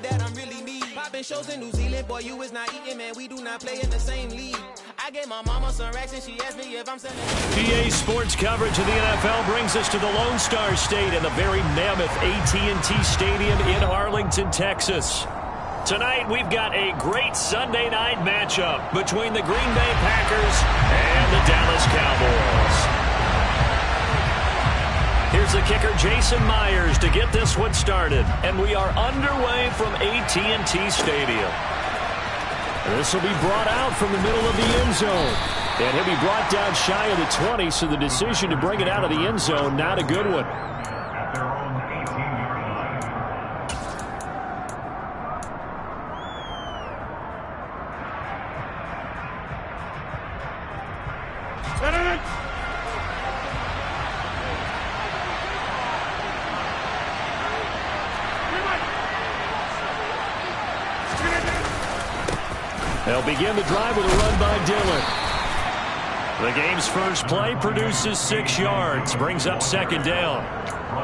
that I'm really need. Popping shows in New Zealand, boy, you is not eating, man. We do not play in the same league. I gave my mama some racks and she asked me if I'm selling. PA Sports coverage of the NFL brings us to the Lone Star State and the very mammoth AT&T Stadium in Arlington, Texas. Tonight, we've got a great Sunday night matchup between the Green Bay Packers and the Dallas Cowboys. Here's the kicker, Jason Myers, to get this one started. And we are underway from AT&T Stadium. This will be brought out from the middle of the end zone. And he'll be brought down shy of the 20, so the decision to bring it out of the end zone, not a good one. They'll begin the drive with a run by Dillon. The game's first play produces 6 yards, brings up second down.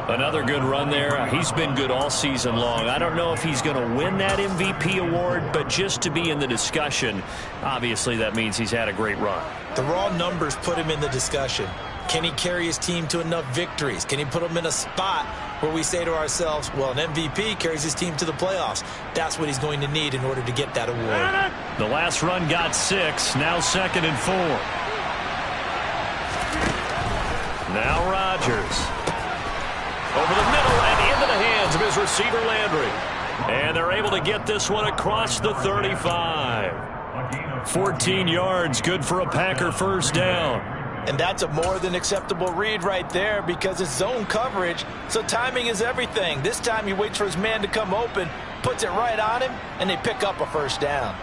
Another good run there. He's been good all season long. I don't know if he's going to win that MVP award, but just to be in the discussion, obviously that means he's had a great run. The raw numbers put him in the discussion. Can he carry his team to enough victories? Can he put them in a spot where we say to ourselves, well, an MVP carries his team to the playoffs. That's what he's going to need in order to get that award. The last run got 6, now 2nd and 4. Now Rodgers. Over the middle and into the hands of his receiver Landry. And they're able to get this one across the 35. 14 yards, good for a Packer first down. And that's a more than acceptable read right there because it's zone coverage, so timing is everything. This time he waits for his man to come open, puts it right on him, and they pick up a first down.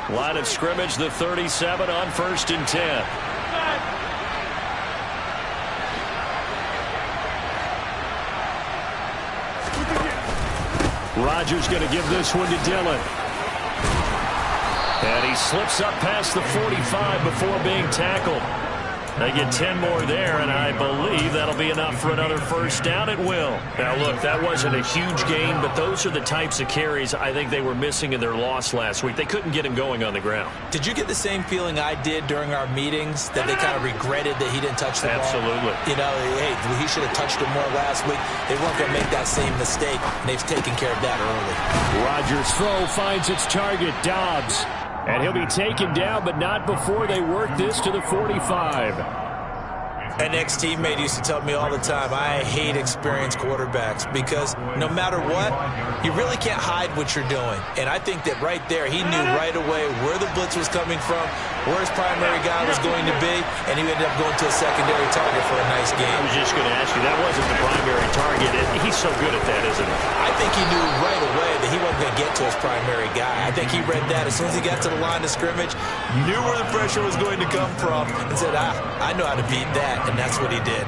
Line of scrimmage, the 37 on 1st and 10. Rodgers going to give this one to Dillon. And he slips up past the 45 before being tackled. They get 10 more there, and I believe that'll be enough for another first down. It will. Now, look, that wasn't a huge gain, but those are the types of carries I think they were missing in their loss last week. They couldn't get him going on the ground. Did you get the same feeling I did during our meetings, that they kind of regretted that he didn't touch the ball? Absolutely. You know, hey, he should have touched it more last week. They weren't going to make that same mistake, and they've taken care of that early. Rodgers' throw finds its target, Dobbs. And he'll be taken down, but not before they work this to the 45. An ex-teammate used to tell me all the time, I hate experienced quarterbacks because no matter what, you really can't hide what you're doing. And I think that right there, he knew right away where the blitz was coming from, where his primary guy was going to be, and he ended up going to a secondary target for a nice game. I was just going to ask you, that wasn't the primary target. He's so good at that, isn't he? I think he knew right away that he wasn't going to get to his primary guy. I think he read that as soon as he got to the line of scrimmage, knew where the pressure was going to come from, and said, I know how to beat that, and that's what he did.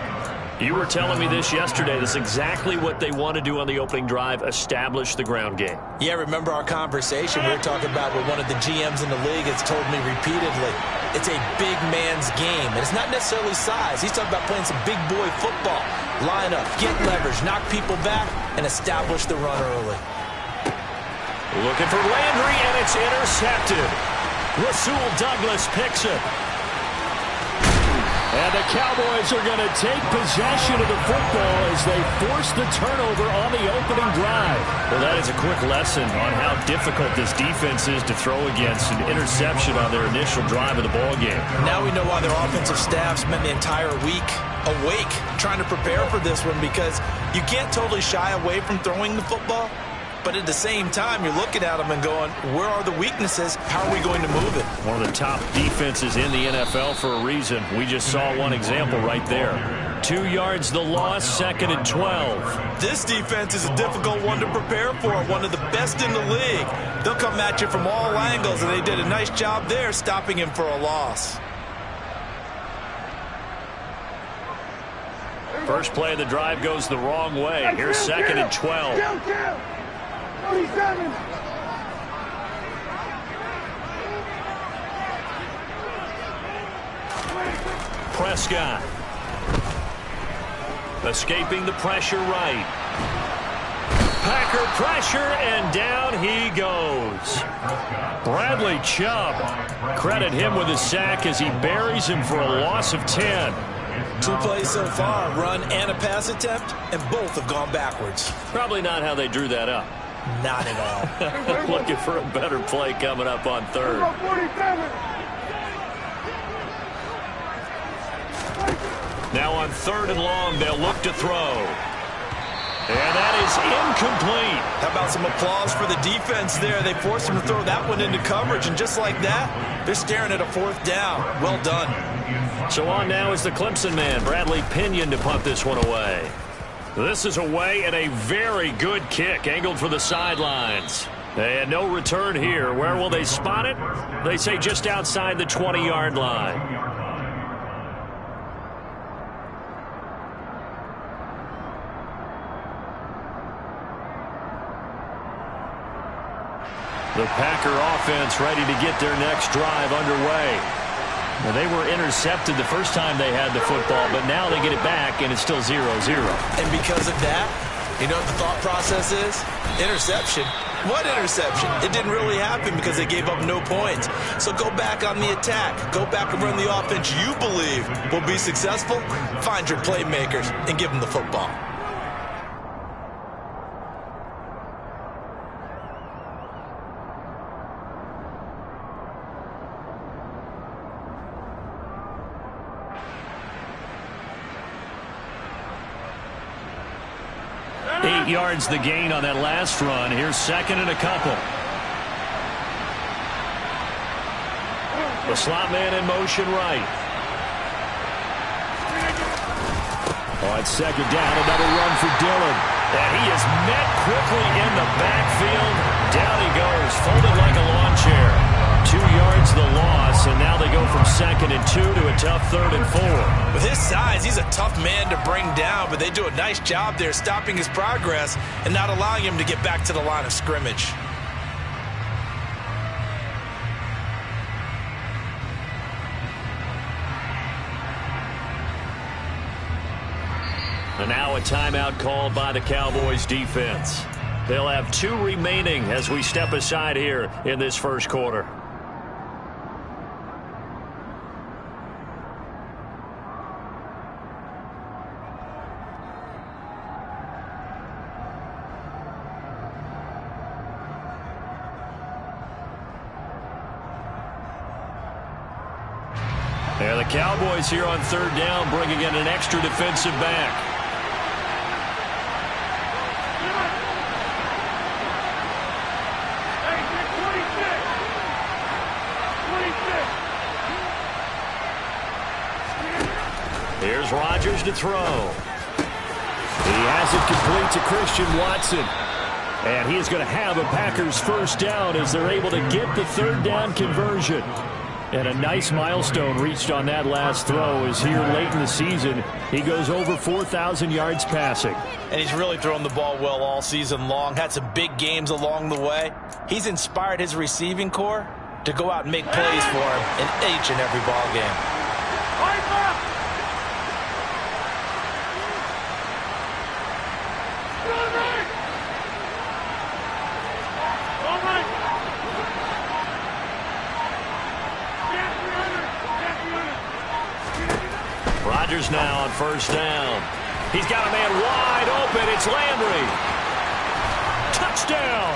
You were telling me this yesterday. That's exactly what they want to do on the opening drive, establish the ground game. Yeah, remember our conversation we were talking about what one of the GMs in the league has told me repeatedly. It's a big man's game, and it's not necessarily size. He's talking about playing some big boy football. Line up, get leverage, knock people back, and establish the run early. Looking for Landry, and it's intercepted. Rasul Douglas picks it. And the Cowboys are going to take possession of the football as they force the turnover on the opening drive. Well, that is a quick lesson on how difficult this defense is to throw against. An interception on their initial drive of the ballgame. Now we know why their offensive staff spent the entire week awake trying to prepare for this one, because you can't totally shy away from throwing the football. But at the same time, you're looking at them and going, where are the weaknesses? How are we going to move it? One of the top defenses in the NFL for a reason. We just saw one example right there. 2 yards the loss, 2nd and 12. This defense is a difficult one to prepare for, one of the best in the league. They'll come at you from all angles, and they did a nice job there stopping him for a loss. First play of the drive goes the wrong way. Here's 2nd and 12. Prescott. Escaping the pressure right. Packers Packer pressure, and down he goes. Bradley Chubb, credit him with a sack as he buries him for a loss of 10. 2 plays so far, run and a pass attempt, and both have gone backwards. Probably not how they drew that up. Not at all. Looking for a better play coming up on third. Now on 3rd and long, they'll look to throw. And that is incomplete. How about some applause for the defense there? They forced him to throw that one into coverage, and just like that, they're staring at a 4th down. Well done. So on now is the Clemson man, Bradley Pinion, to punt this one away. This is away and a very good kick, angled for the sidelines. And no return here. Where will they spot it? They say just outside the 20-yard line. The Packer offense ready to get their next drive underway. Now, they were intercepted the first time they had the football, but now they get it back, and it's still 0-0. And because of that, you know what the thought process is? Interception. What interception? It didn't really happen because they gave up no points. So go back on the attack. Go back and run the offense you believe will be successful. Find your playmakers and give them the football. Yards the gain on that last run. Here's 2nd and a couple. The slot man in motion right. On 2nd down, another run for Dillon. And he is met quickly in the backfield. Down he goes, folded like a lawn chair. 2 yards the loss, and now they go from 2nd and 2 to a tough 3rd and 4. With his size, he's a tough man to bring down, but they do a nice job there stopping his progress and not allowing him to get back to the line of scrimmage. And now a timeout called by the Cowboys defense. They'll have 2 remaining as we step aside here in this first quarter. And the Cowboys here on 3rd down, bringing in an extra defensive back. Here's Rodgers to throw. He has it complete to Christian Watson. And he is going to have a Packers first down as they're able to get the 3rd down conversion. And a nice milestone reached on that last throw is here late in the season. He goes over 4,000 yards passing. And he's really thrown the ball well all season long. Had some big games along the way. He's inspired his receiving corps to go out and make plays for him in each and every ball game. Rodgers now on 1st down. He's got a man wide open. It's Landry. Touchdown.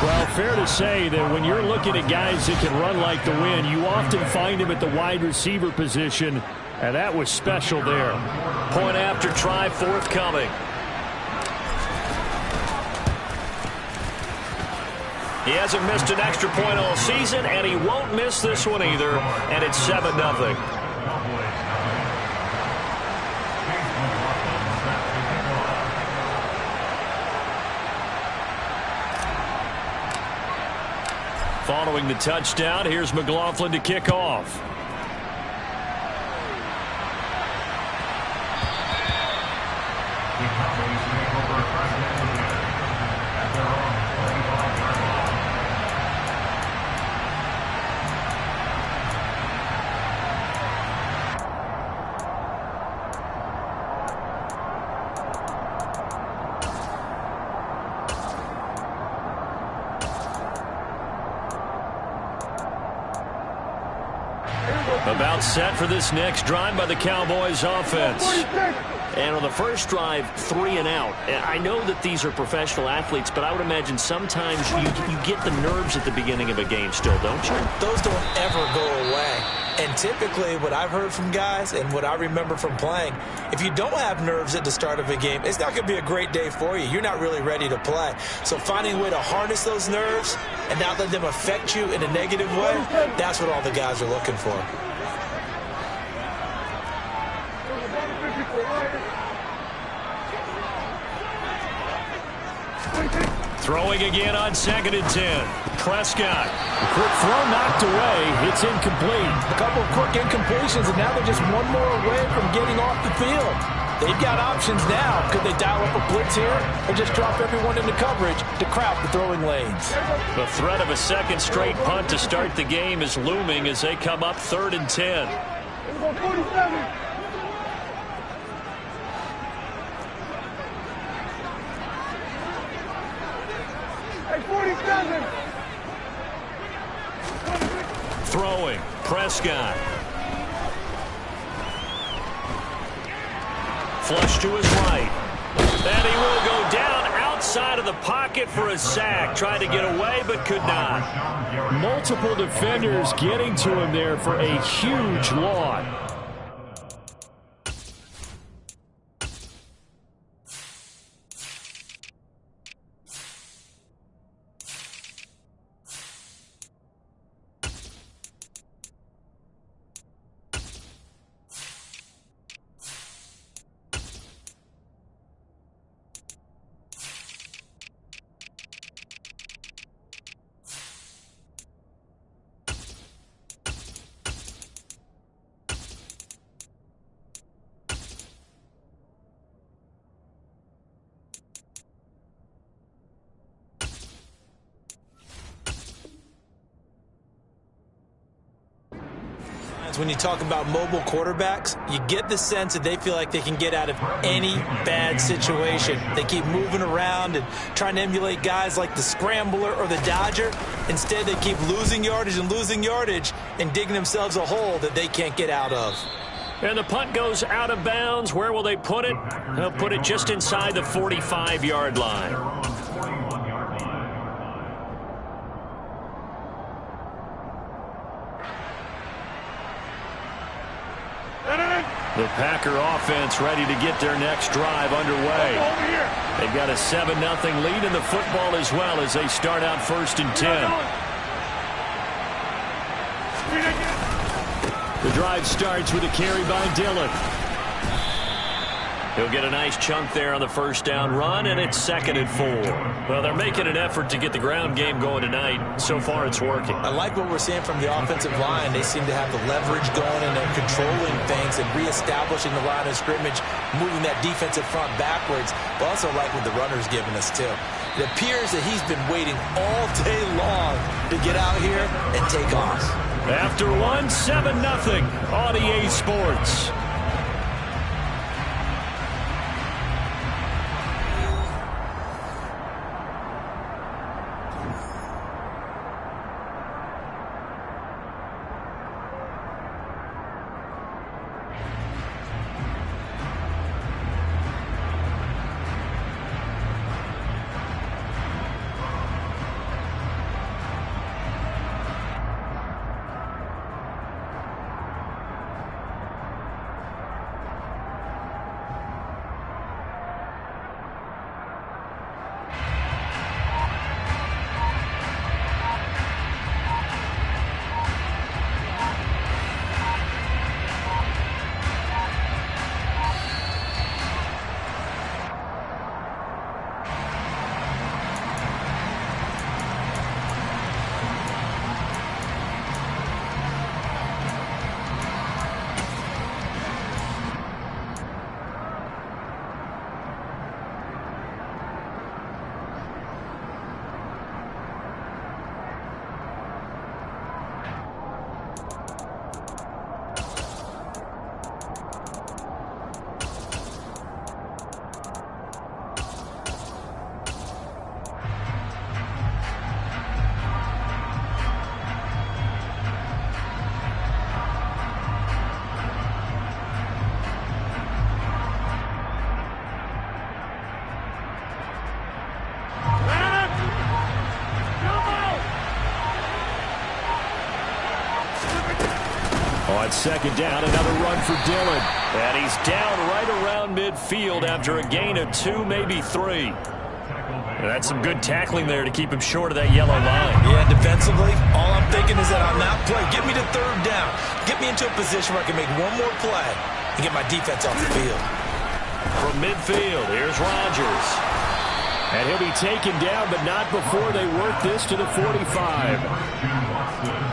Well, fair to say that when you're looking at guys that can run like the wind, you often find him at the wide receiver position, and that was special there. Point after try forthcoming. He hasn't missed an extra point all season, and he won't miss this one either, and it's 7-0. Following the touchdown, here's McLaughlin to kick off. About set for this next drive by the Cowboys offense. And on the first drive, 3 and out. I know that these are professional athletes, but I would imagine sometimes you get the nerves at the beginning of a game still, don't you? Those don't ever go away. And typically what I've heard from guys and what I remember from playing, if you don't have nerves at the start of a game, it's not going to be a great day for you. You're not really ready to play. So finding a way to harness those nerves and not let them affect you in a negative way, that's what all the guys are looking for. Throwing again on 2nd and 10. Prescott. Quick throw knocked away. It's incomplete. A couple of quick incompletions, and now they're just one more away from getting off the field. They've got options now. Could they dial up a blitz here or just drop everyone into coverage to crowd the throwing lanes? The threat of a second straight punt to start the game is looming as they come up 3rd and 10. Throwing, Prescott. Flush to his right. And he will go down outside of the pocket for a sack. Tried to get away, but could not. Multiple defenders getting to him there for a huge loss. When you talk about mobile quarterbacks, you get the sense that they feel like they can get out of any bad situation. They keep moving around and trying to emulate guys like the scrambler or the dodger. Instead, they keep losing yardage and digging themselves a hole that they can't get out of. And the punt goes out of bounds. Where will they put it? They'll put it just inside the 45-yard line. The Packer offense ready to get their next drive underway. They've got a 7-0 lead in the football as well as they start out 1st and 10. The drive starts with a carry by Dillon. He'll get a nice chunk there on the first down run, and it's 2nd and 4. Well, they're making an effort to get the ground game going tonight. So far, it's working. I like what we're seeing from the offensive line. They seem to have the leverage going, and they're controlling things and reestablishing the line of scrimmage, moving that defensive front backwards. But also like what the runner's giving us, too. It appears that he's been waiting all day long to get out here and take off. After one, 7-0 on EA Sports. second down. Another run for Dillon. And he's down right around midfield after a gain of 2, maybe 3. And that's some good tackling there to keep him short of that yellow line. Yeah, defensively, all I'm thinking is that on that play, get me to third down. Get me into a position where I can make one more play and get my defense off the field. From midfield, here's Rodgers. And he'll be taken down, but not before they work this to the 45.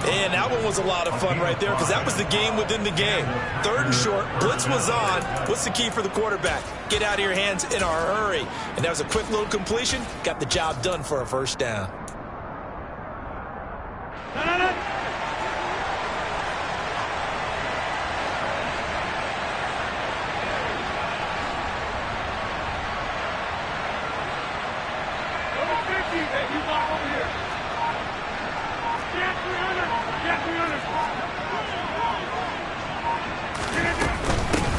And that one was a lot of fun right there because that was the game within the game. Third and short, blitz was on. What's the key for the quarterback? Get out of your hands in a hurry. And that was a quick little completion. Got the job done for a first down.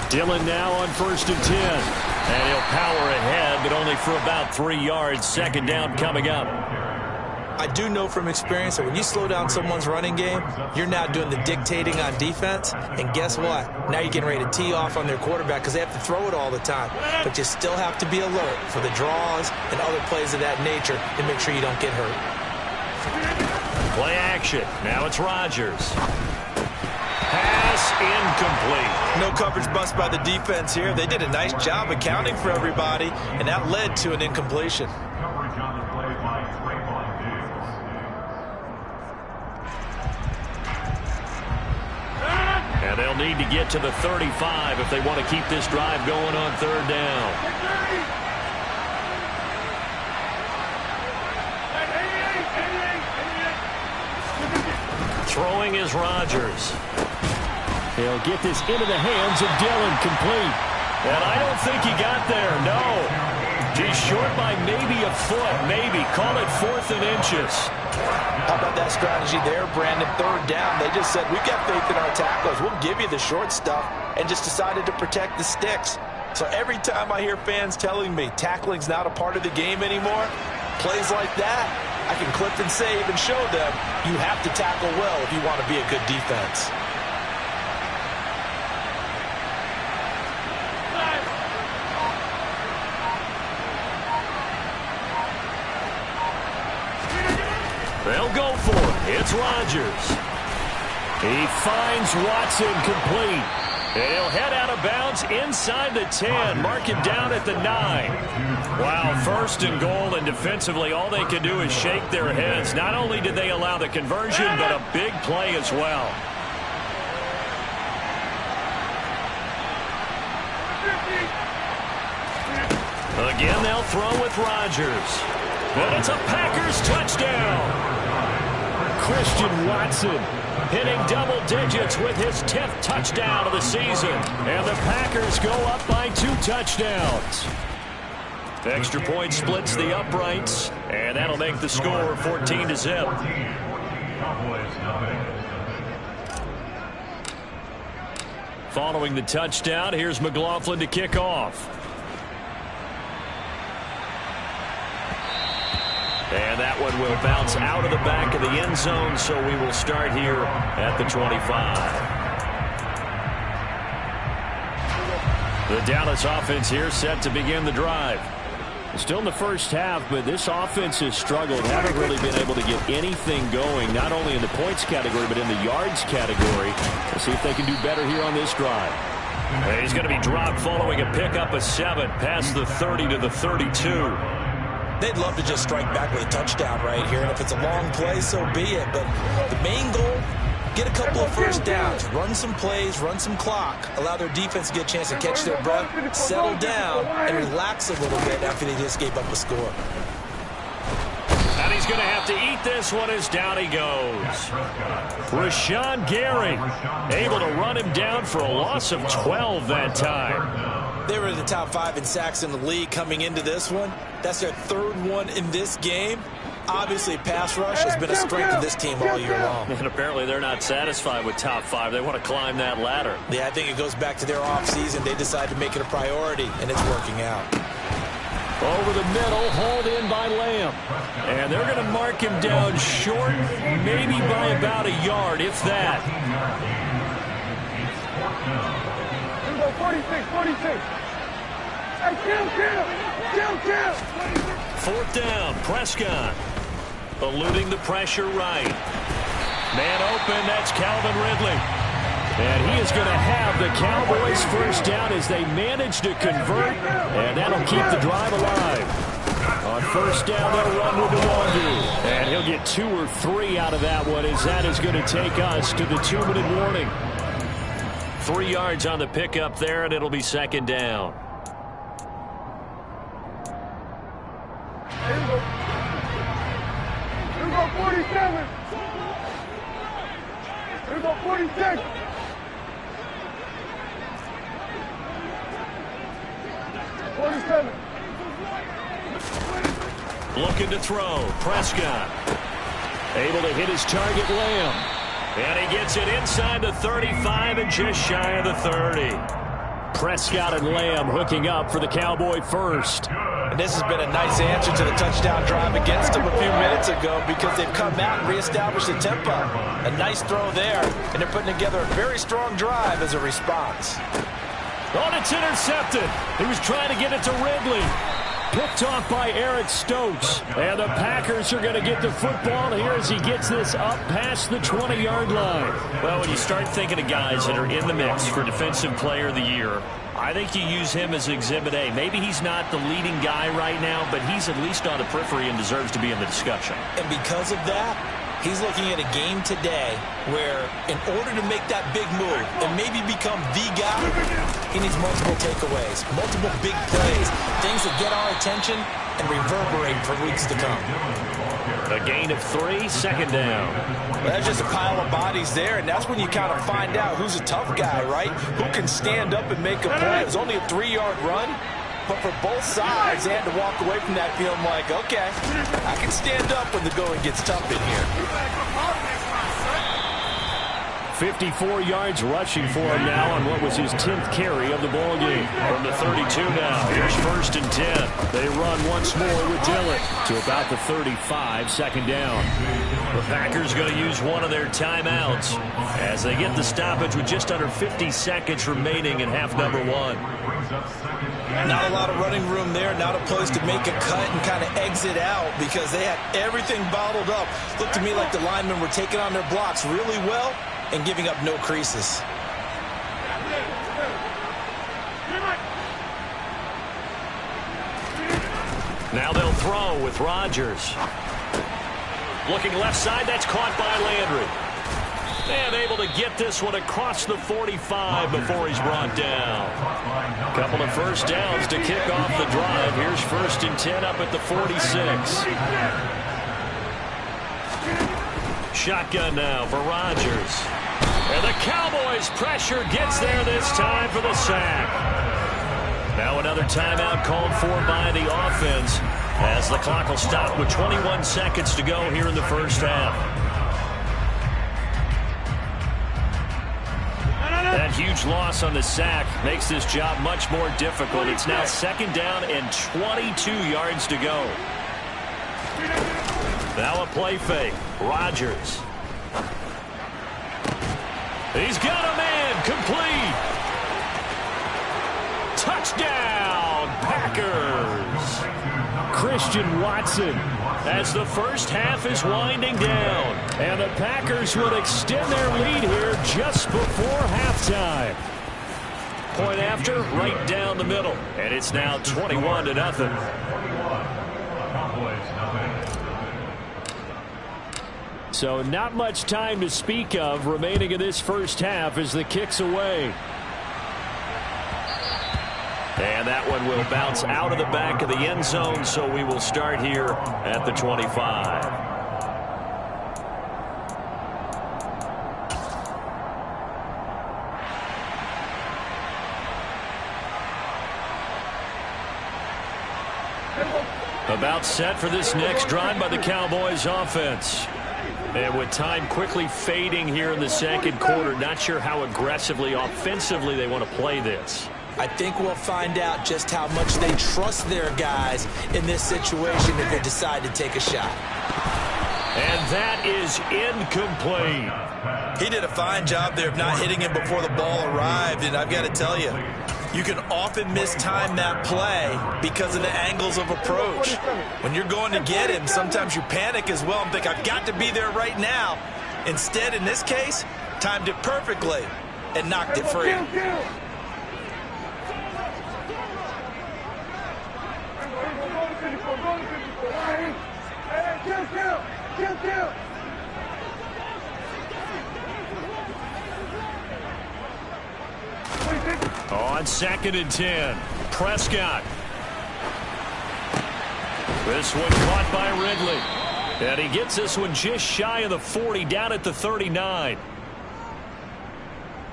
Dillon now on 1st and 10. And he'll power ahead, but only for about 3 yards. Second down coming up. I do know from experience that when you slow down someone's running game, you're now doing the dictating on defense. And guess what? Now you're getting ready to tee off on their quarterback because they have to throw it all the time. But you still have to be alert for the draws and other plays of that nature to make sure you don't get hurt. Play action. Now it's Rodgers. Pass incomplete. No coverage bust by the defense here. They did a nice job accounting for everybody, and that led to an incompletion. And they'll need to get to the 35 if they want to keep this drive going on third down. Throwing is Rodgers. He'll get this into the hands of Dillon, complete. And I don't think he got there, no. He's short by maybe a foot, maybe. Call it 4th and inches. How about that strategy there, Brandon? Third down, they just said, we've got faith in our tacklers. We'll give you the short stuff, and just decided to protect the sticks. So every time I hear fans telling me tackling's not a part of the game anymore, plays like that, I can clip and save and show them you have to tackle well if you want to be a good defense. They'll go for it. It's Rodgers. He finds Watson, complete. And he'll head out of bounds inside the 10. Mark him down at the 9. Wow, 1st and goal, and defensively all they can do is shake their heads. Not only did they allow the conversion, but a big play as well. Again, they'll throw with Rodgers. And it's a Packers touchdown. Christian Watson hitting double digits with his 10th touchdown of the season. And the Packers go up by 2 touchdowns. Extra point splits the uprights, and that'll make the score 14-0. Following the touchdown, here's McLaughlin to kick off. And that one will bounce out of the back of the end zone, so we will start here at the 25. The Dallas offense here set to begin the drive. Still in the first half, but this offense has struggled. Haven't really been able to get anything going, not only in the points category, but in the yards category. We'll see if they can do better here on this drive. He's going to be dropped following a pickup of 7 past the 30 to the 32. They'd love to just strike back with a touchdown right here, and if it's a long play, so be it. But the main goal, get a couple of first downs, run some plays, run some clock, allow their defense to get a chance to catch their breath, settle down, and relax a little bit after they just gave up a score. And he's going to have to eat this one as down he goes. Rashawn Gary able to run him down for a loss of 12 that time. They were in the top 5 in sacks in the league coming into this one. That's their 3rd one in this game. Obviously, pass rush has been a strength of this team all year long. And apparently they're not satisfied with top 5. They want to climb that ladder. Yeah, I think it goes back to their offseason. They decided to make it a priority, and it's working out. Over the middle, hauled in by Lamb. And they're going to mark him down short, maybe by about a yard, if that. go 46, 46. Hey, kill. 4th down, Prescott. Eluding the pressure right. Man open, that's Calvin Ridley. And he is going to have the Cowboys first down as they manage to convert, and that'll keep the drive alive. On first down, they'll run with the Wazoo. And he'll get 2 or 3 out of that one, as that is going to take us to the 2-minute warning. 3 yards on the pickup there, and it'll be 2nd down. Here we go 47. Here we go 46. 47. Looking to throw. Prescott. Able to hit his target, Lamb. And he gets it inside the 35 and just shy of the 30. Prescott and Lamb hooking up for the Cowboy first. And this has been a nice answer to the touchdown drive against them a few minutes ago because they've come out and reestablished the tempo. A nice throw there, and they're putting together a very strong drive as a response. Oh, it's intercepted. He was trying to get it to Ridley. Picked off by Eric Stokes. And the Packers are going to get the football here as he gets this up past the 20-yard line. Well, when you start thinking of guys that are in the mix for Defensive Player of the Year, I think you use him as Exhibit A. Maybe he's not the leading guy right now, but he's at least on the periphery and deserves to be in the discussion. And because of that, he's looking at a game today where in order to make that big move and maybe become the guy, he needs multiple takeaways, multiple big plays, things that get our attention and reverberate for weeks to come. A gain of 3, 2nd down. Well, that's just a pile of bodies there, and that's when you kind of find out who's a tough guy, right? Who can stand up and make a play. It was only a 3-yard run, but for both sides, they had to walk away from that feeling like, okay, I can stand up when the going gets tough in here. 54 yards rushing for him now on what was his 10th carry of the ball game. From the 32 now, here's 1st and 10. They run once more with Dillon to about the 35, 2nd down. The Packers going to use one of their timeouts as they get the stoppage with just under 50 seconds remaining in half number 1. Not a lot of running room there, not a place to make a cut and kind of exit out because they had everything bottled up. Looked to me like the linemen were taking on their blocks really well and giving up no creases. Now they'll throw with Rodgers. Looking left side, that's caught by Landry. And able to get this one across the 45 before he's brought down. Couple of first downs to kick off the drive. Here's 1st and 10 up at the 46. Shotgun now for Rodgers. And the Cowboys pressure gets there this time for the sack. Now another timeout called for by the offense as the clock will stop with 21 seconds to go here in the first half. That huge loss on the sack makes this job much more difficult. It's now 2nd down and 22 yards to go. Now a play fake. Rodgers. He's got a man complete. Touchdown, Packers. Christian Watson as the first half is winding down. And the Packers would extend their lead here just before halftime. Point after, right down the middle. And it's now 21-0. So not much time to speak of remaining in this first half as the kick's away. And that one will bounce out of the back of the end zone, so we will start here at the 25. About set for this next drive by the Cowboys offense. And with time quickly fading here in the second quarter, not sure how aggressively, offensively they want to play this. I think we'll find out just how much they trust their guys in this situation if they decide to take a shot. And that is incomplete. He did a fine job there of not hitting him before the ball arrived, and I've got to tell you, you can often mistime that play because of the angles of approach. When you're going to get him, sometimes you panic as well and think, I've got to be there right now. Instead, in this case, timed it perfectly and knocked it free. On 2nd and 10, Prescott. This one caught by Ridley. And he gets this one just shy of the 40, down at the 39.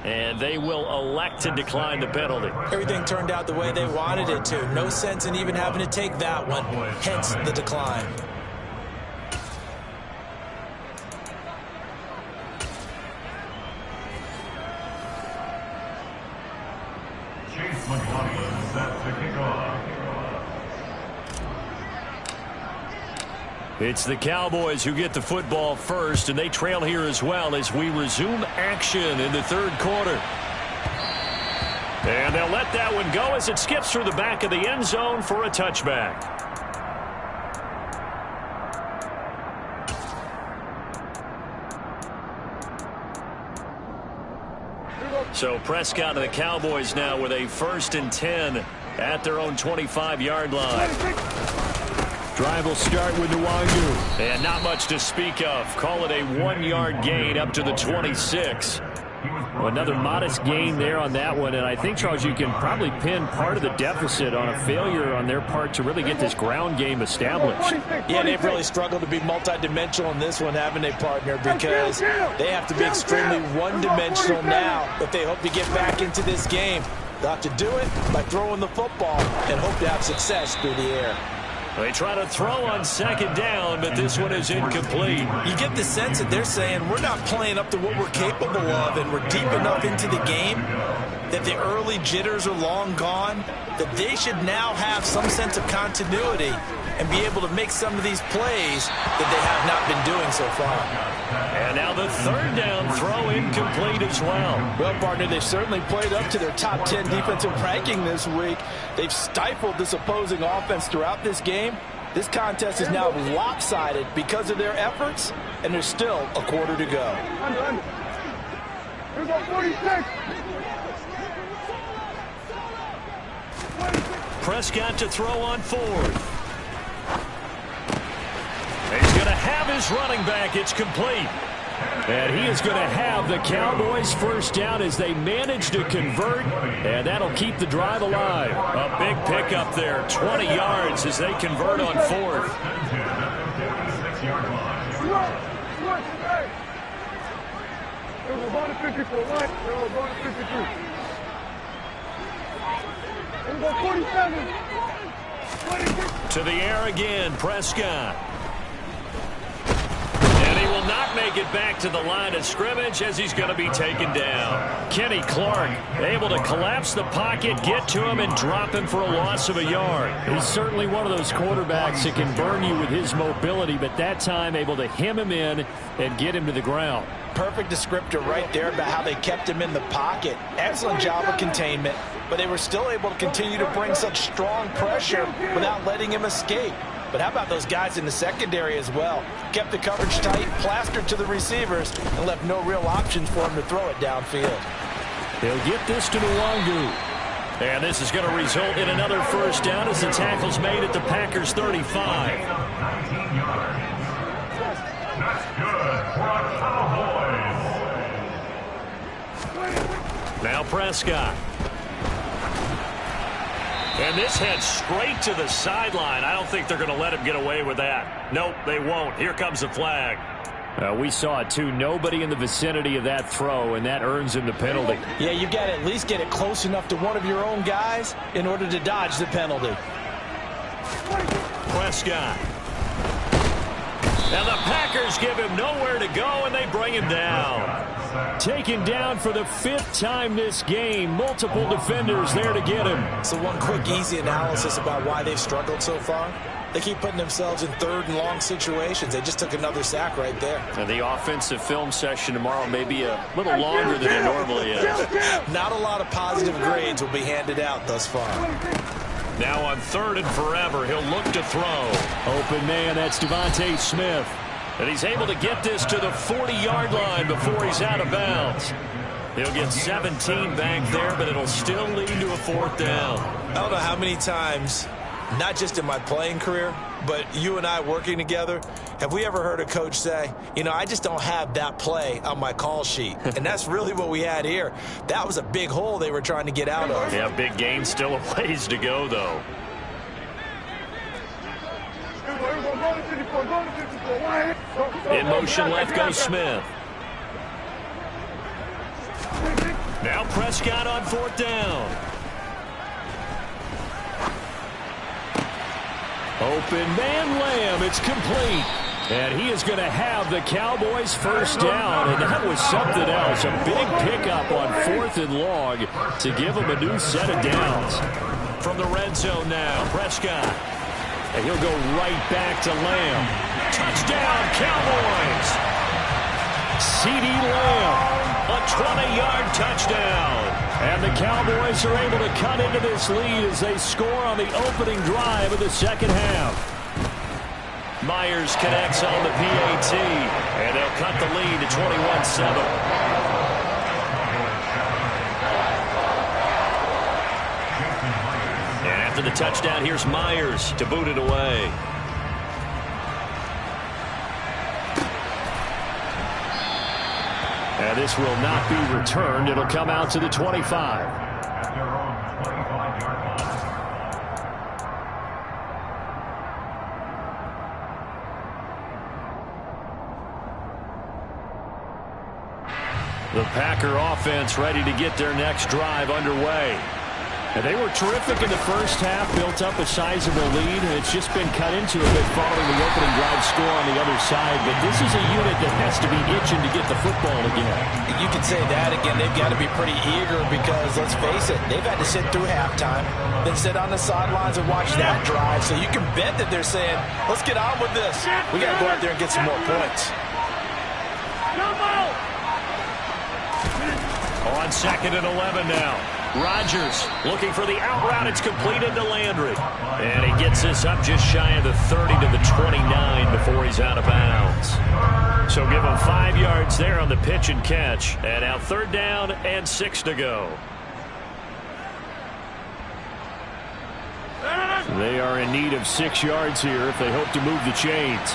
And they will elect to decline the penalty. Everything turned out the way they wanted it to. No sense in even having to take that one, hence the decline. It's the Cowboys who get the football first, and they trail here as well as we resume action in the 3rd quarter. And they'll let that one go as it skips through the back of the end zone for a touchback. So Prescott and the Cowboys now with a 1st and 10 at their own 25-yard line. Drive will start with Nwangu. And not much to speak of. Call it a 1-yard gain up to the 26. Well, another modest gain there on that one. And I think, Charles, you can probably pin part of the deficit on a failure on their part to really get this ground game established. Yeah, they've really struggled to be multidimensional in this one, haven't they, partner? Because they have to be extremely one-dimensional now if they hope to get back into this game. They'll have to do it by throwing the football and hope to have success through the air. They try to throw on 2nd down, but this one is incomplete. You get the sense that they're saying we're not playing up to what we're capable of, and we're deep enough into the game that the early jitters are long gone, that they should now have some sense of continuity and be able to make some of these plays that they have not been doing so far. And now the 3rd down throw incomplete as well. Well, partner, they've certainly played up to their top 10 defensive ranking this week. They've stifled this opposing offense throughout this game. This contest is now lopsided because of their efforts, and there's still a quarter to go. Here's our 46. Prescott to throw on 4th. He's going to have his running back. It's complete. And he is going to have the Cowboys 1st down as they manage to convert, and that'll keep the drive alive. A big pickup there, 20 yards as they convert on 4th. We're going to 54 line. We're going to 53. We're going 47. 26. To the air again, Prescott. Will not make it back to the line of scrimmage as he's going to be taken down. Kenny Clark able to collapse the pocket, get to him, and drop him for a loss of a yard. He's certainly one of those quarterbacks that can burn you with his mobility, but that time able to hem him in and get him to the ground. Perfect descriptor right there about how they kept him in the pocket. Excellent job of containment, but they were still able to continue to bring such strong pressure without letting him escape. But how about those guys in the secondary as well? Kept the coverage tight, plastered to the receivers, and left no real options for him to throw it downfield. They'll get this to Nwangu. And this is going to result in another 1st down as the tackle's made at the Packers' 35. That's good for our Cowboys. Now Prescott. And this heads straight to the sideline. I don't think they're going to let him get away with that. Nope, they won't. Here comes the flag. We saw it, too. Nobody in the vicinity of that throw, and that earns him the penalty. Yeah, you've got to at least get it close enough to one of your own guys in order to dodge the penalty. Prescott. And the Packers give him nowhere to go, and they bring him down. Taken down for the 5th time this game. Multiple defenders there to get him. So one quick, easy analysis about why they've struggled so far. They keep putting themselves in 3rd and long situations. They just took another sack right there. And the offensive film session tomorrow may be a little longer than it normally is. Not a lot of positive grades will be handed out thus far. Now on 3rd and forever, he'll look to throw. Open man, that's Devontae Smith. And he's able to get this to the 40-yard line before he's out of bounds. He'll get 17 back there, but it'll still lead to a 4th down. I don't know how many times, not just in my playing career, but you and I working together, have we ever heard a coach say, you know, I just don't have that play on my call sheet. And that's really what we had here. That was a big hole they were trying to get out of. Yeah, big gain, still a ways to go, though. In motion left goes Smith. Now Prescott on 4th down. Open man Lamb, it's complete. And he is going to have the Cowboys' 1st down, and that was something else. A big pickup on 4th and long to give him a new set of downs. From the red zone now, Prescott. And he'll go right back to Lamb. Touchdown, Cowboys! CeeDee Lamb. A 20-yard touchdown. And the Cowboys are able to cut into this lead as they score on the opening drive of the 2nd half. Myers connects on the PAT, and they'll cut the lead to 21-7. And after the touchdown, here's Myers to boot it away. And this will not be returned. It'll come out to the 25. The Packer offense ready to get their next drive underway. And they were terrific in the first half, built up a sizable lead, and it's just been cut into a bit following the opening drive score on the other side. But this is a unit that has to be itching to get the football again. You can say that again. They've got to be pretty eager because, let's face it, they've had to sit through halftime, then sit on the sidelines and watch that drive. So you can bet that they're saying, let's get on with this. We got to go out there and get some more points. On 2nd and 11 now. Rodgers looking for the out route. It's completed to Landry. And he gets this up just shy of the 30 to the 29 before he's out of bounds. So give him 5 yards there on the pitch and catch. And now 3rd down and 6 to go. They are in need of 6 yards here if they hope to move the chains.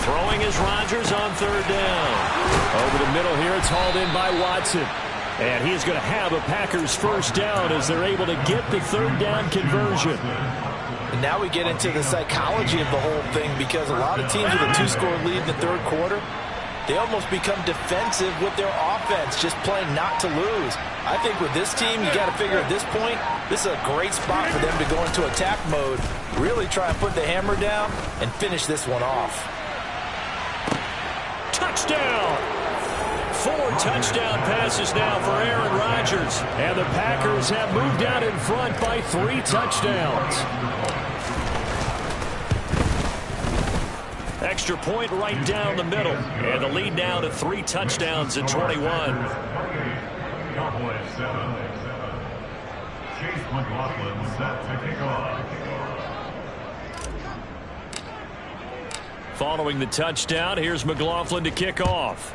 Throwing is Rodgers on 3rd down. Over the middle here, it's hauled in by Watson. And he's going to have a Packers 1st down as they're able to get the 3rd down conversion. And now we get into the psychology of the whole thing because a lot of teams with a 2-score lead in the 3rd quarter, they almost become defensive with their offense, just playing not to lose. I think with this team, you got to figure at this point, this is a great spot for them to go into attack mode, really try and put the hammer down and finish this one off. Touchdown! 4 touchdown passes now for Aaron Rodgers. And the Packers have moved out in front by 3 touchdowns. Extra point right down the middle. And the lead now to 3 touchdowns at 21. Following the touchdown, here's McLaughlin to kick off.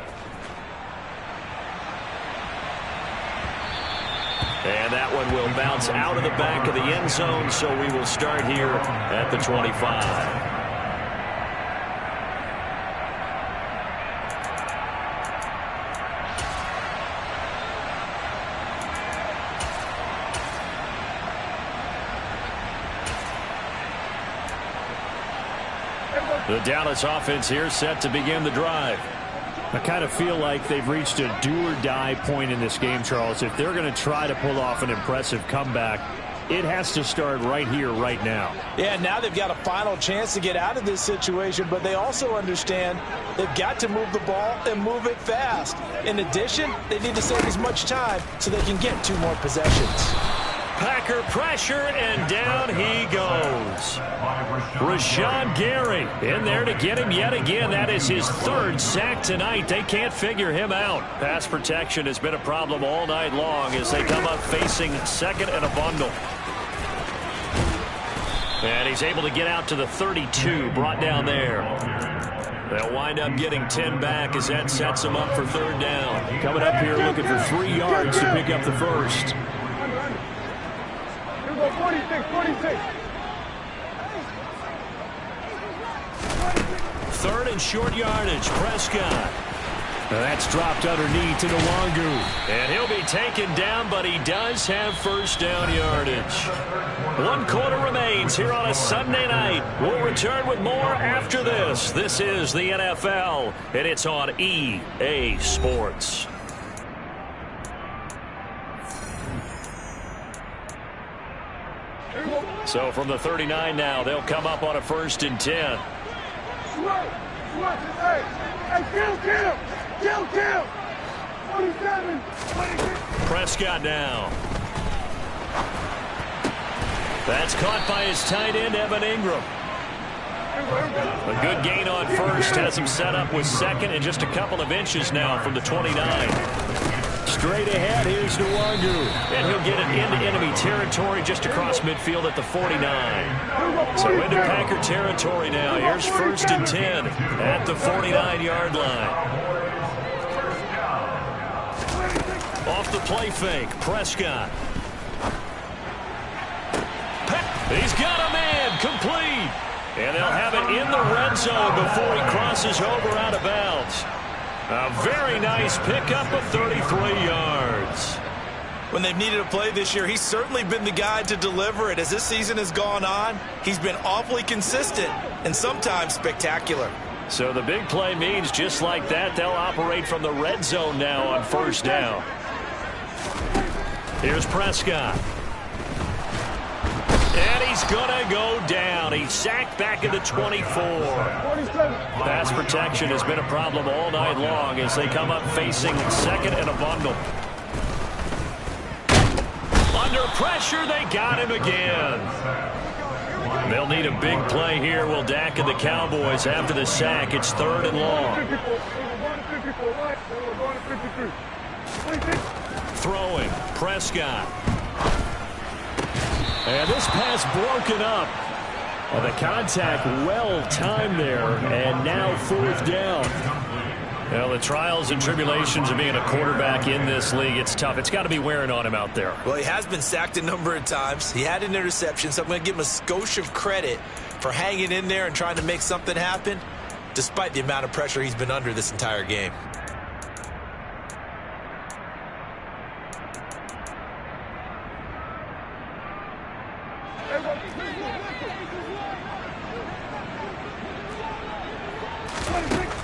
And that one will bounce out of the back of the end zone, so we will start here at the 25. The Dallas offense here set to begin the drive. I kind of feel like they've reached a do-or-die point in this game, Charles. If they're going to try to pull off an impressive comeback, it has to start right here, right now. Yeah, now they've got a final chance to get out of this situation, but they also understand they've got to move the ball and move it fast. In addition, they need to save as much time so they can get 2 more possessions. Packer pressure, and down he goes. Rashawn Gary in there to get him yet again. That is his third sack tonight. They can't figure him out. Pass protection has been a problem all night long as they come up facing second and a bundle. And he's able to get out to the 32, brought down there. They'll wind up getting 10 back as that sets them up for third down. Coming up here looking for 3 yards to pick up the first. 46. Third and short yardage, Prescott. That's dropped underneath to Nwangu. And he'll be taken down, but he does have first down yardage. 1 quarter remains here on a Sunday night. We'll return with more after this. This is the NFL, and it's on EA Sports. So from the 39 now, they'll come up on a 1st and 10. Kill. 47. Prescott now. That's caught by his tight end, Evan Ingram. A good gain on first. Has him set up with second and just a couple of inches now from the 29. Straight ahead, here's Nwangu. And he'll get it into enemy territory just across midfield at the 49. So into Packer territory now. Here's 1st and 10 at the 49-yard line. Off the play fake, Prescott. He's got a man, complete. And they'll have it in the red zone before he crosses over out of bounds. A very nice pickup of 33 yards. When they've needed a play this year, he's certainly been the guy to deliver it. As this season has gone on, he's been awfully consistent and sometimes spectacular. So the big play means just like that, they'll operate from the red zone now on 1st down. Here's Prescott. And he's going to go down. He's sacked back at the 24. Pass protection has been a problem all night long as they come up facing second and a bundle. Under pressure, they got him again. They'll need a big play here, will Dak and the Cowboys after the sack. It's 3rd and long. Throwing, Prescott. And this pass broken up. Well, the contact well timed there, and now 4th down. Well, the trials and tribulations of being a quarterback in this league, it's tough. It's got to be wearing on him out there. Well, he has been sacked a number of times. He had an interception, so I'm going to give him a skosh of credit for hanging in there and trying to make something happen, despite the amount of pressure he's been under this entire game.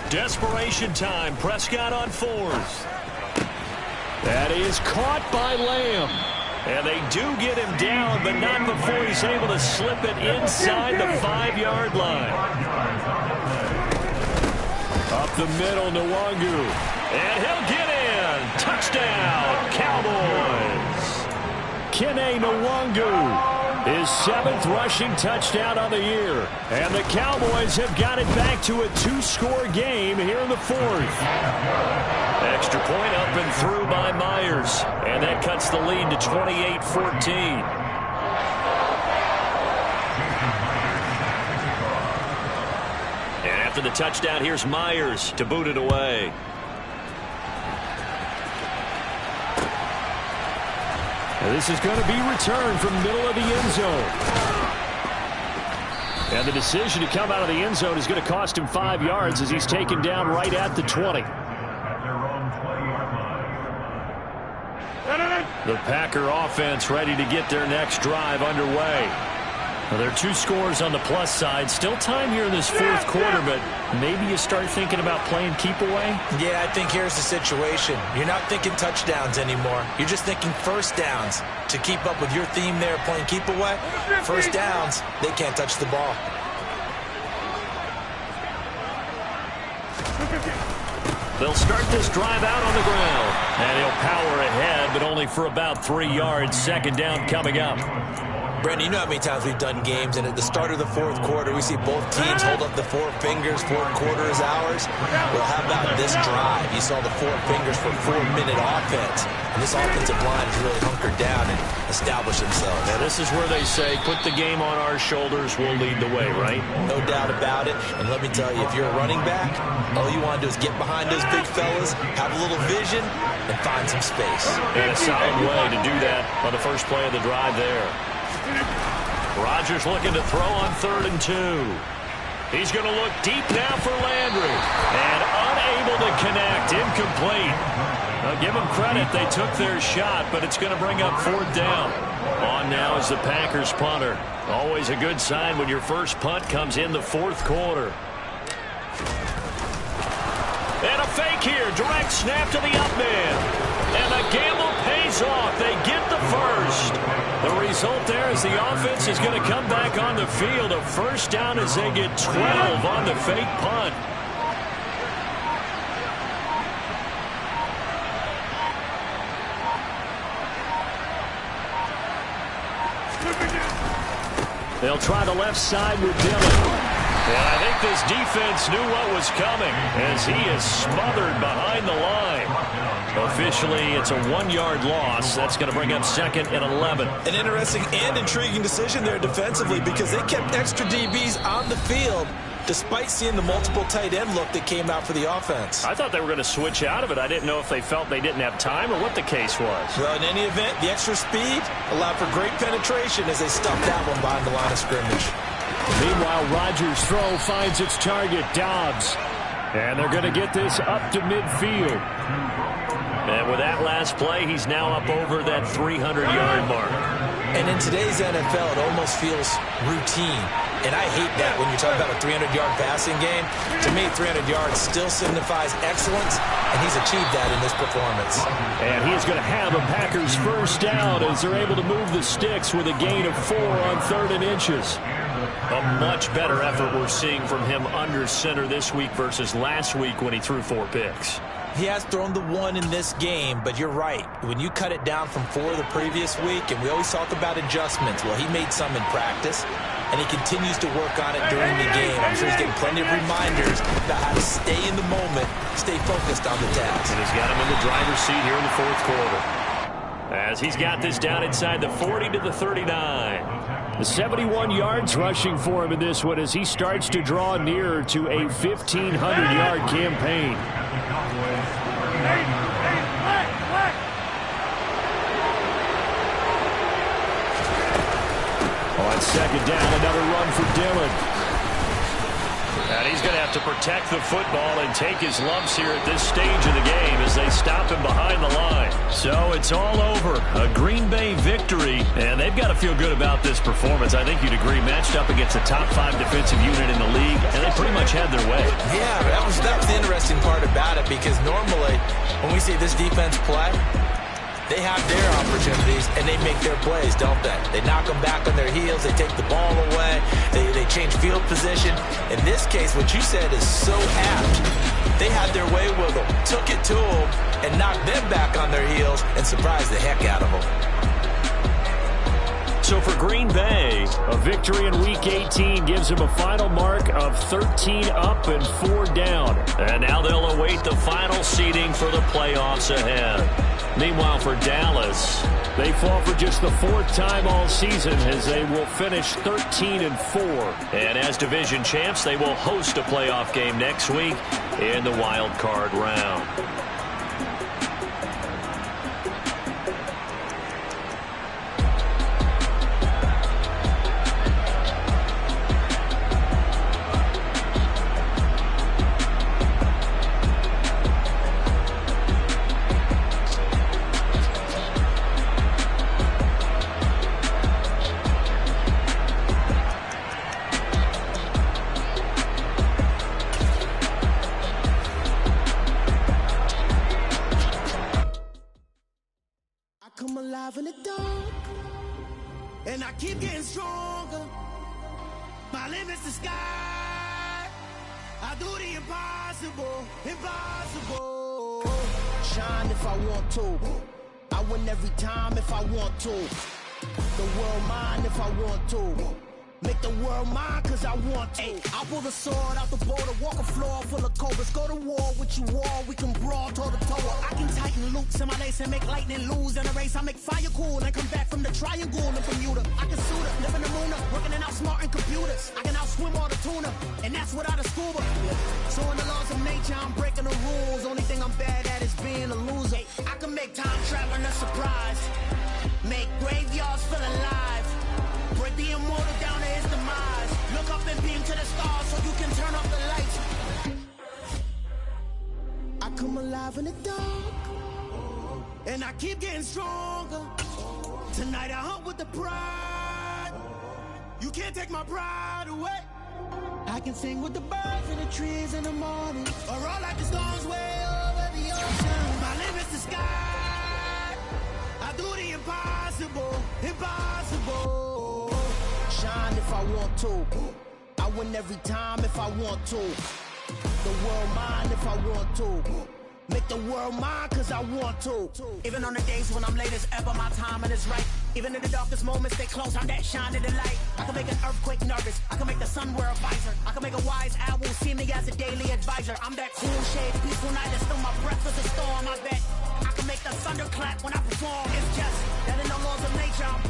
Desperation time. Prescott on 4th. That is caught by Lamb. And they do get him down, but not before he's able to slip it inside the 5-yard line. Up the middle, Nwangu. And he'll get in. Touchdown, Cowboys. Kene Nwangu. His 7th rushing touchdown on the year. And the Cowboys have got it back to a 2-score game here in the 4th. Extra point up and through by Myers. And that cuts the lead to 28-14. And after the touchdown, here's Myers to boot it away. And this is going to be returned from the middle of the end zone. And the decision to come out of the end zone is going to cost him 5 yards as he's taken down right at the 20. The Packer offense ready to get their next drive underway. Well, there are 2 scores on the plus side. Still time here in this 4th quarter, but maybe you start thinking about playing keep away? Yeah, I think here's the situation. You're not thinking touchdowns anymore. You're just thinking first downs. To keep up with your theme there, playing keep away, first downs, they can't touch the ball. They'll start this drive out on the ground. And he'll power ahead, but only for about 3 yards. Second down coming up. Brandon, you know how many times we've done games, and at the start of the fourth quarter, we see both teams hold up the four fingers, fourth quarter is ours. Well, how about this drive? You saw the four fingers for 4-minute offense, and this offensive line has really hunkered down and established themselves. Now, this is where they say, put the game on our shoulders, we'll lead the way, right? No doubt about it, and let me tell you, if you're a running back, all you want to do is get behind those big fellas, have a little vision, and find some space. And a solid way to do that on the first play of the drive there. Rodgers looking to throw on 3rd and 2. He's going to look deep now for Landry. And unable to connect. Incomplete. Now, give them credit. They took their shot, but it's going to bring up 4th down. On now is the Packers punter. Always a good sign when your first punt comes in the 4th quarter. And a fake here. Direct snap to the up man. And the gamble pays off. They get the first. The result there is the offense is going to come back on the field. A first down as they get 12 on the fake punt. They'll try the left side with Dillon. And I think this defense knew what was coming as he is smothered behind the line. Officially, it's a 1-yard loss. That's going to bring up 2nd and 11. An interesting and intriguing decision there defensively because they kept extra DBs on the field despite seeing the multiple tight end look that came out for the offense. I thought they were going to switch out of it. I didn't know if they felt they didn't have time or what the case was. Well, in any event, the extra speed allowed for great penetration as they stuffed that one behind the line of scrimmage. Meanwhile, Rodgers' throw finds its target, Dobbs. And they're going to get this up to midfield. And with that last play, he's now up over that 300-yard mark. And in today's NFL, it almost feels routine. And I hate that when you talk about a 300-yard passing game. To me, 300 yards still signifies excellence, and he's achieved that in this performance. And he is going to have a Packers first down as they're able to move the sticks with a gain of 4 on 3rd and inches. A much better effort we're seeing from him under center this week versus last week when he threw 4 picks. He has thrown the 1 in this game, but you're right. When you cut it down from 4 the previous week, and we always talk about adjustments, well, he made some in practice, and he continues to work on it during the game. I'm sure he's getting plenty of reminders about how to stay in the moment, stay focused on the task. And he's got him in the driver's seat here in the 4th quarter. As he's got this down inside the 40 to the 39. The 71 yards rushing for him in this one as he starts to draw nearer to a 1,500-yard campaign. On 2nd down, another run for Dillon. And he's going to have to protect the football and take his lumps here at this stage of the game as they stop him behind the line. So it's all over. A Green Bay victory, and they've got to feel good about this performance. I think you'd agree, matched up against a top 5 defensive unit in the league, and they pretty much had their way. Yeah, that was the interesting part about it because normally when we see this defense play, they have their opportunities, and they make their plays, don't they? They knock them back on their heels. They take the ball away. They change field position. In this case, what you said is so apt. They had their way with them, took it to them, and knocked them back on their heels and surprised the heck out of them. So for Green Bay, a victory in Week 18 gives them a final mark of 13 up and 4 down. And now they'll await the final seeding for the playoffs ahead. Meanwhile, for Dallas, they fall for just the 4th time all season as they will finish 13 and 4. And as division champs, they will host a playoff game next week in the wild card round. In the dark, and I keep getting stronger. My limit's the sky. I do the impossible, impossible. Shine if I want to. I win every time if I want to. The world mine if I want to. Make the world mine cause I want to. Ay, I'll pull the sword out the border, walk a floor full of cobras. Go to war with you all, we can brawl toe to toe. I can tighten loops in my lace and make lightning lose in a race. I make fire cool and come back from the triangle in Bermuda. I can suit up, live in the moon up, working and outsmarting computers. I can outswim all the tuna, and that's without a scuba. So in the laws of nature, I'm breaking the rules. Only thing I'm bad at is being a loser. I can make time traveling a surprise, make graveyards feel alive. Break the immortal down to his demise. Look up and beam to the stars so you can turn off the lights. I come alive in the dark, and I keep getting stronger. Tonight I hunt with the pride. You can't take my pride away. I can sing with the birds and the trees in the morning, or roll like the storms way over the ocean. My limit's the sky. I do the impossible, impossible. Shine if I want to. I win every time if I want to. The world mine if I want to. Make the world mine cause I want to. Even on the days when I'm late as ever, my timing is right. Even in the darkest moments, they close, I'm that shining the light. I can make an earthquake nervous, I can make the sun wear a visor. I can make a wise owl see me as a daily advisor. I'm that cool shade, peaceful night, and still my breath is a storm. I bet I can make the thunder clap when I perform. It's just that in the laws of nature I'm breaking.